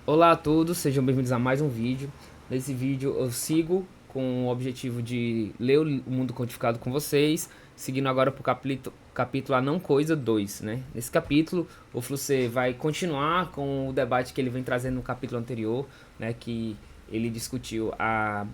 Olá a todos, sejam bem-vindos a mais um vídeo. Nesse vídeo eu sigo com o objetivo de ler o Mundo Codificado com vocês, seguindo agora para o capítulo A Não Coisa 2, né? Nesse capítulo, o Flusser vai continuar com o debate que ele vem trazendo no capítulo anterior, né? Que ele discutiu a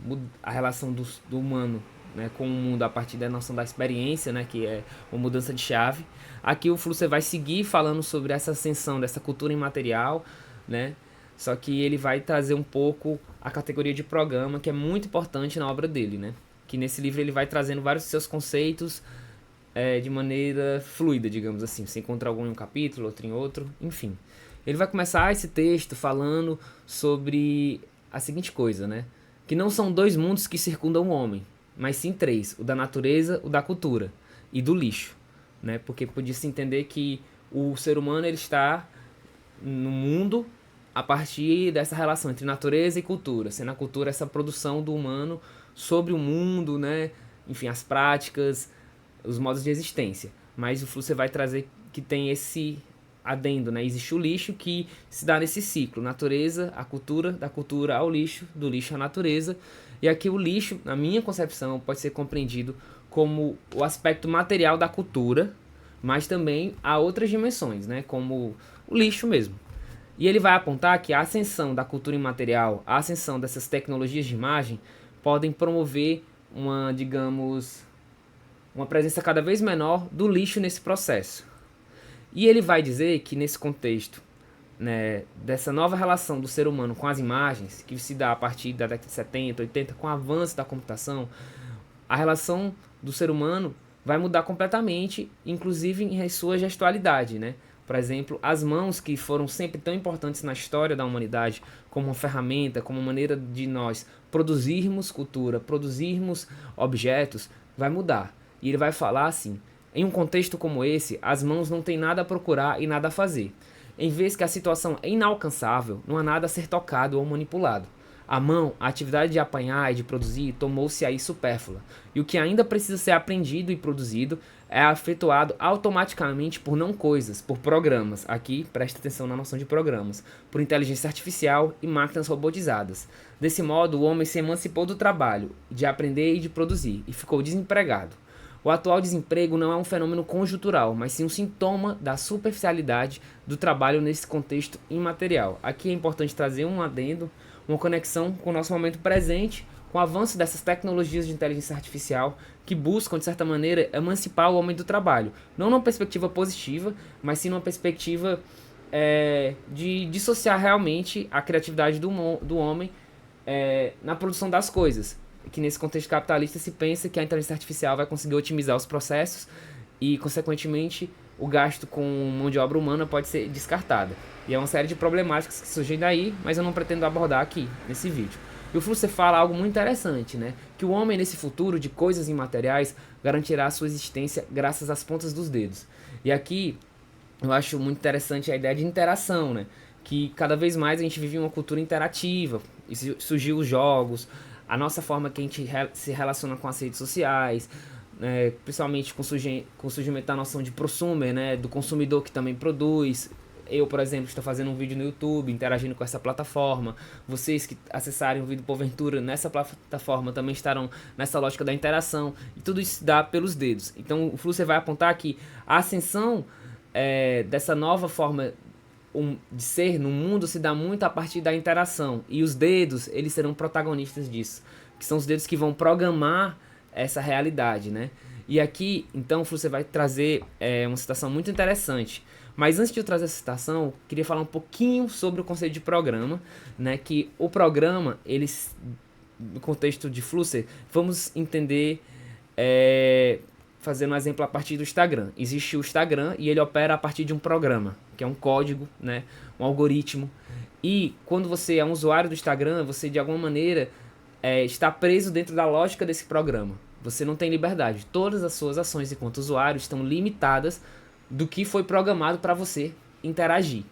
relação do humano, né, com o mundo a partir da noção da experiência, né, que é uma mudança de chave. Aqui o Flusser vai seguir falando sobre essa ascensão dessa cultura imaterial, né? Só que ele vai trazer um pouco a categoria de programa, que é muito importante na obra dele, né? Que nesse livro ele vai trazendo vários seus conceitos de maneira fluida, digamos assim. Você encontra algum em um capítulo, outro em outro, enfim. Ele vai começar esse texto falando sobre a seguinte coisa, né? Que não são dois mundos que circundam o homem, mas sim três: o da natureza, o da cultura e do lixo, né? Porque podia-se entender que o ser humano ele está no mundo a partir dessa relação entre natureza e cultura, sendo a cultura essa produção do humano sobre o mundo, né? Enfim, as práticas, os modos de existência. Mas o Flusser vai trazer que tem esse adendo, né? Existe o lixo que se dá nesse ciclo, natureza, a cultura, da cultura ao lixo, do lixo à natureza. E aqui o lixo, na minha concepção, pode ser compreendido como o aspecto material da cultura, mas também há outras dimensões, né? Como o lixo mesmo. E ele vai apontar que a ascensão da cultura imaterial, a ascensão dessas tecnologias de imagem, podem promover uma, digamos, uma presença cada vez menor do lixo nesse processo. E ele vai dizer que nesse contexto, né, dessa nova relação do ser humano com as imagens, que se dá a partir da década de 70, 80, com o avanço da computação, a relação do ser humano vai mudar completamente, inclusive em sua gestualidade, né? Por exemplo, as mãos que foram sempre tão importantes na história da humanidade como uma ferramenta, como uma maneira de nós produzirmos cultura, produzirmos objetos, vai mudar. E ele vai falar assim: em um contexto como esse, as mãos não têm nada a procurar e nada a fazer. Em vez que a situação é inalcançável, não há nada a ser tocado ou manipulado. A mão, a atividade de apanhar e de produzir, tornou-se aí supérflua, e o que ainda precisa ser aprendido e produzido é efetuado automaticamente por não coisas, por programas. Aqui, presta atenção na noção de programas, por inteligência artificial e máquinas robotizadas. Desse modo, o homem se emancipou do trabalho, de aprender e de produzir, e ficou desempregado. O atual desemprego não é um fenômeno conjuntural, mas sim um sintoma da superficialidade do trabalho nesse contexto imaterial. Aqui é importante trazer um adendo, uma conexão com o nosso momento presente, com o avanço dessas tecnologias de inteligência artificial que buscam, de certa maneira, emancipar o homem do trabalho. Não numa perspectiva positiva, mas sim numa perspectiva de dissociar realmente a criatividade do homem na produção das coisas. Que nesse contexto capitalista se pensa que a inteligência artificial vai conseguir otimizar os processos e, consequentemente, o gasto com mão de obra humana pode ser descartada. E é uma série de problemáticas que surgem daí, mas eu não pretendo abordar aqui nesse vídeo. E o Flusser fala algo muito interessante, né? Que o homem nesse futuro de coisas imateriais garantirá a sua existência graças às pontas dos dedos. E aqui eu acho muito interessante a ideia de interação, né? Que cada vez mais a gente vive uma cultura interativa, e surgiu os jogos, a nossa forma que a gente se relaciona com as redes sociais, né? Principalmente com o surgimento da noção de prosumer, né? Do consumidor que também produz. Eu, por exemplo, estou fazendo um vídeo no YouTube, interagindo com essa plataforma. Vocês que acessarem o vídeo porventura nessa plataforma também estarão nessa lógica da interação. E tudo isso se dá pelos dedos. Então o Flusser vai apontar que a ascensão dessa nova forma de ser no mundo se dá muito a partir da interação. E os dedos, eles serão protagonistas disso. Que são os dedos que vão programar essa realidade, né? E aqui, então, você vai trazer uma citação muito interessante. Mas antes de eu trazer essa citação, queria falar um pouquinho sobre o conceito de programa, né? Que o programa, eles, no contexto de Flusser, vamos entender fazendo um exemplo a partir do Instagram. Existe o Instagram e ele opera a partir de um programa, que é um código, né, um algoritmo. E quando você é um usuário do Instagram, você de alguma maneira está preso dentro da lógica desse programa. Você não tem liberdade. Todas as suas ações enquanto usuário estão limitadas do que foi programado para você interagir.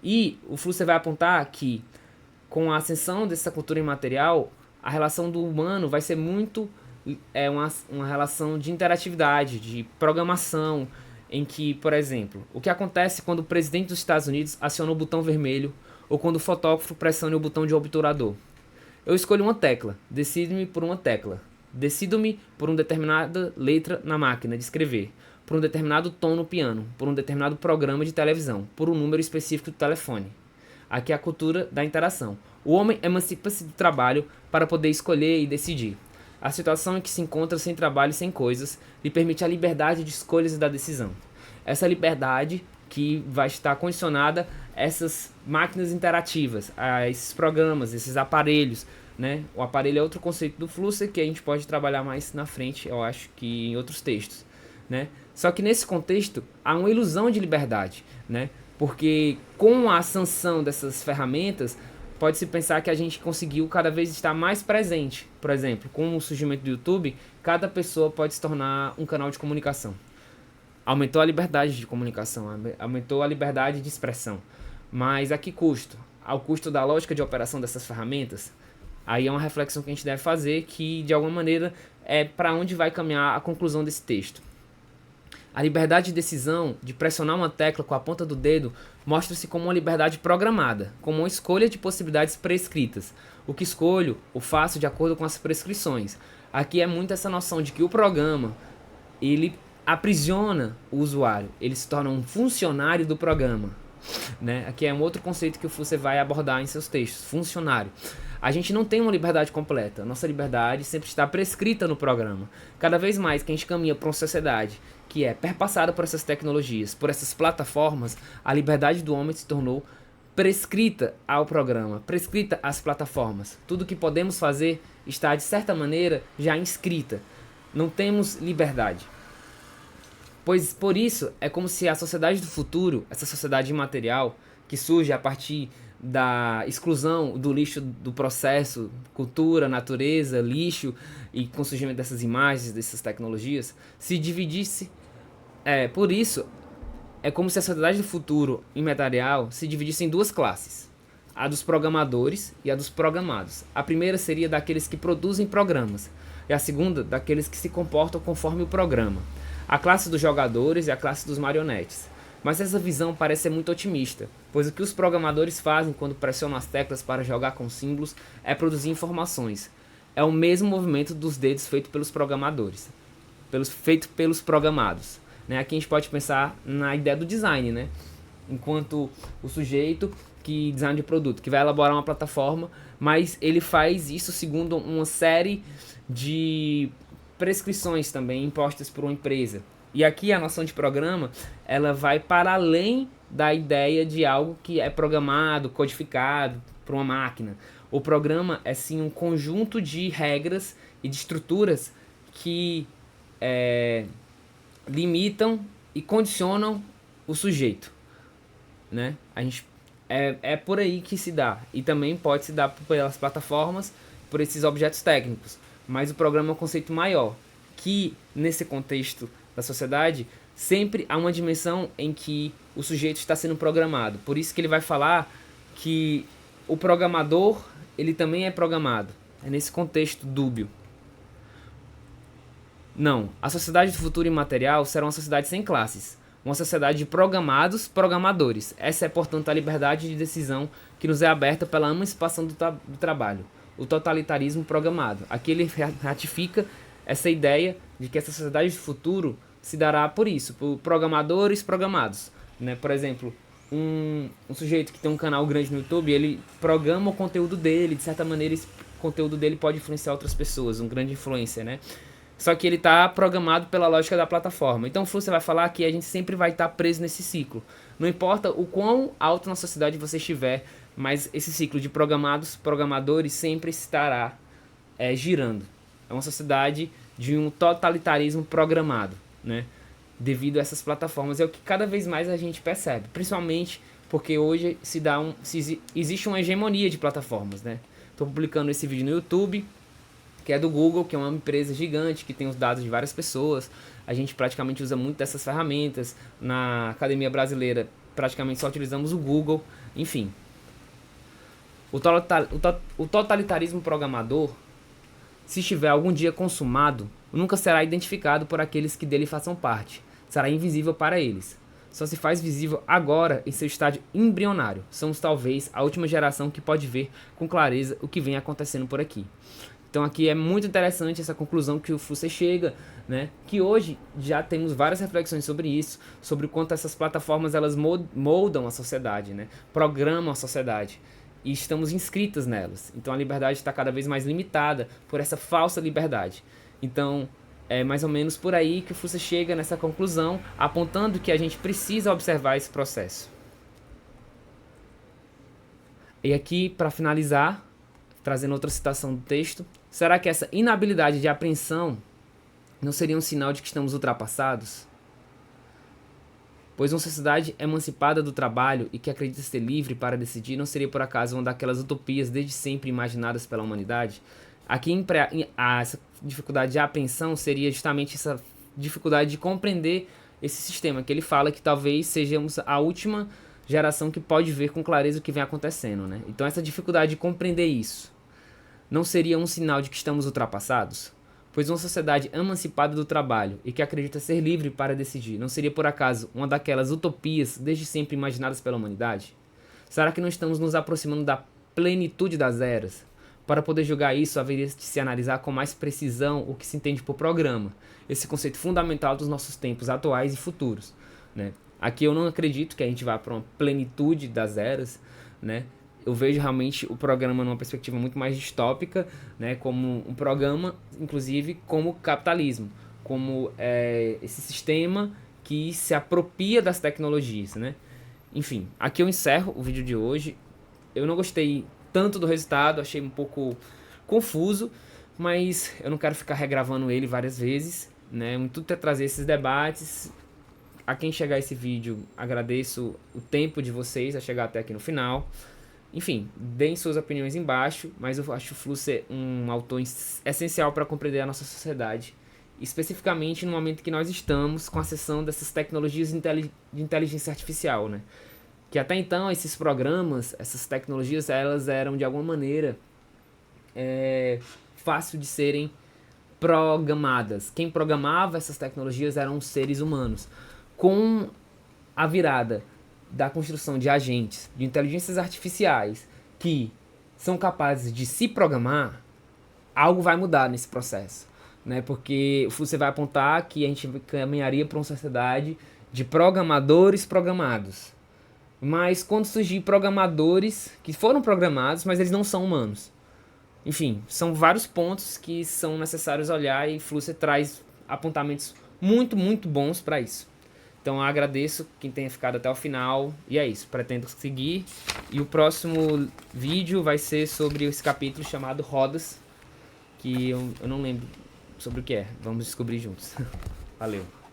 E o Flusser vai apontar que com a ascensão dessa cultura imaterial, a relação do humano vai ser muito uma relação de interatividade, de programação, em que, por exemplo, o que acontece quando o presidente dos Estados Unidos aciona o botão vermelho ou quando o fotógrafo pressione o botão de obturador. Eu escolho uma tecla, decido-me por uma tecla. Decido-me por uma determinada letra na máquina de escrever, por um determinado tom no piano, por um determinado programa de televisão, por um número específico do telefone. Aqui é a cultura da interação. O homem emancipa-se do trabalho para poder escolher e decidir. A situação em que se encontra sem trabalho e sem coisas lhe permite a liberdade de escolhas e da decisão. Essa liberdade que vai estar condicionada a essas máquinas interativas, a esses programas, esses aparelhos, né? O aparelho é outro conceito do Flusser que a gente pode trabalhar mais na frente, eu acho que em outros textos, né? Só que nesse contexto há uma ilusão de liberdade, né? Porque com a sanção dessas ferramentas, pode-se pensar que a gente conseguiu cada vez estar mais presente. Por exemplo, com o surgimento do YouTube, cada pessoa pode se tornar um canal de comunicação. Aumentou a liberdade de comunicação, aumentou a liberdade de expressão. Mas a que custo? Ao custo da lógica de operação dessas ferramentas? Aí é uma reflexão que a gente deve fazer, que de alguma maneira é para onde vai caminhar a conclusão desse texto. A liberdade de decisão, de pressionar uma tecla com a ponta do dedo, mostra-se como uma liberdade programada, como uma escolha de possibilidades prescritas. O que escolho, o faço de acordo com as prescrições. Aqui é muito essa noção de que o programa, ele aprisiona o usuário, ele se torna um funcionário do programa, né? Aqui é um outro conceito que você vai abordar em seus textos, funcionário. A gente não tem uma liberdade completa, nossa liberdade sempre está prescrita no programa. Cada vez mais que a gente caminha para uma sociedade que é perpassada por essas tecnologias, por essas plataformas, a liberdade do homem se tornou prescrita ao programa, prescrita às plataformas. Tudo que podemos fazer está, de certa maneira, já inscrita. Não temos liberdade. Pois por isso é como se a sociedade do futuro, essa sociedade imaterial, que surge a partir da exclusão do lixo do processo, cultura, natureza, lixo, e com o surgimento dessas imagens, dessas tecnologias, se dividisse. Por isso, é como se a sociedade do futuro imaterial se dividisse em duas classes. A dos programadores e a dos programados. A primeira seria daqueles que produzem programas, e a segunda daqueles que se comportam conforme o programa. A classe dos jogadores e a classe dos marionetes. Mas essa visão parece ser muito otimista, pois o que os programadores fazem quando pressionam as teclas para jogar com símbolos é produzir informações. É o mesmo movimento dos dedos feito pelos programadores, feito pelos programados. Né? Aqui a gente pode pensar na ideia do design, né? Enquanto o sujeito que designa de produto, que vai elaborar uma plataforma, mas ele faz isso segundo uma série de prescrições também impostas por uma empresa. E aqui a noção de programa, ela vai para além da ideia de algo que é programado, codificado por uma máquina. O programa é sim um conjunto de regras e de estruturas que limitam e condicionam o sujeito, né? A gente, é por aí que se dá. E também pode se dar pelas plataformas, por esses objetos técnicos. Mas o programa é um conceito maior, que nesse contexto da sociedade, sempre há uma dimensão em que o sujeito está sendo programado. Por isso que ele vai falar que o programador, ele também é programado. É nesse contexto dúbio. Não, a sociedade do futuro imaterial será uma sociedade sem classes. Uma sociedade de programados, programadores. Essa é, portanto, a liberdade de decisão que nos é aberta pela emancipação do trabalho. O totalitarismo programado. Aqui ele ratifica essa ideia de que essa sociedade do futuro se dará por isso, por programadores programados, né? Por exemplo, um sujeito que tem um canal grande no YouTube, ele programa o conteúdo dele, de certa maneira esse conteúdo dele pode influenciar outras pessoas, um grande influencer, né? Só que ele está programado pela lógica da plataforma. Então o Flusser vai falar que a gente sempre vai estar preso nesse ciclo. Não importa o quão alto na sociedade você estiver, mas esse ciclo de programados, programadores sempre estará girando. É uma sociedade de um totalitarismo programado, né? Devido a essas plataformas. É o que cada vez mais a gente percebe. Principalmente porque hoje existe uma hegemonia de plataformas, né? Estou publicando esse vídeo no YouTube, que é do Google, que é uma empresa gigante, que tem os dados de várias pessoas. A gente praticamente usa muito dessas ferramentas. Na academia brasileira, praticamente só utilizamos o Google. Enfim. O totalitarismo programador, se estiver algum dia consumado, nunca será identificado por aqueles que dele façam parte. Será invisível para eles. só se faz visível agora em seu estágio embrionário. Somos talvez a última geração que pode ver com clareza o que vem acontecendo por aqui. Então aqui é muito interessante essa conclusão que o Flusser chega, né? Que hoje já temos várias reflexões sobre isso, sobre o quanto essas plataformas elas moldam a sociedade, né? Programam a sociedade. E estamos inscritas nelas. Então a liberdade está cada vez mais limitada por essa falsa liberdade. Então é mais ou menos por aí que o Flusser chega nessa conclusão, apontando que a gente precisa observar esse processo. E aqui, para finalizar, trazendo outra citação do texto, será que essa inabilidade de apreensão não seria um sinal de que estamos ultrapassados? Pois uma sociedade emancipada do trabalho e que acredita ser livre para decidir não seria por acaso uma daquelas utopias desde sempre imaginadas pela humanidade? Aqui essa dificuldade de apreensão seria justamente essa dificuldade de compreender esse sistema, que ele fala que talvez sejamos a última geração que pode ver com clareza o que vem acontecendo, né? Então essa dificuldade de compreender isso não seria um sinal de que estamos ultrapassados? Pois uma sociedade emancipada do trabalho e que acredita ser livre para decidir não seria por acaso uma daquelas utopias desde sempre imaginadas pela humanidade? Será que não estamos nos aproximando da plenitude das eras? Para poder julgar isso, haveria de se analisar com mais precisão o que se entende por programa, esse conceito fundamental dos nossos tempos atuais e futuros, né? Aqui eu não acredito que a gente vá para uma plenitude das eras, né? Eu vejo realmente o programa numa perspectiva muito mais distópica, né, como um programa, inclusive, como o capitalismo, como esse sistema que se apropria das tecnologias, né? Enfim, aqui eu encerro o vídeo de hoje. Eu não gostei tanto do resultado, achei um pouco confuso, mas eu não quero ficar regravando ele várias vezes, né? O intuito é trazer esses debates. A quem chegar esse vídeo, agradeço o tempo de vocês a chegar até aqui no final. Enfim, deem suas opiniões embaixo, mas eu acho o Flusser um autor essencial para compreender a nossa sociedade, especificamente no momento que nós estamos com a acessão dessas tecnologias de inteligência artificial, né? Que até então esses programas, essas tecnologias, elas eram de alguma maneira fácil de serem programadas. Quem programava essas tecnologias eram os seres humanos. Com a virada da construção de agentes, de inteligências artificiais que são capazes de se programar, algo vai mudar nesse processo, né? Porque você vai apontar que a gente caminharia para uma sociedade de programadores programados. Mas quando surgir programadores que foram programados, mas eles não são humanos. Enfim, são vários pontos que são necessários olhar e Flusser traz apontamentos muito, muito bons para isso. Então eu agradeço quem tenha ficado até o final. E é isso, pretendo seguir. E o próximo vídeo vai ser sobre esse capítulo chamado Rodas, que eu não lembro sobre o que é. Vamos descobrir juntos. Valeu.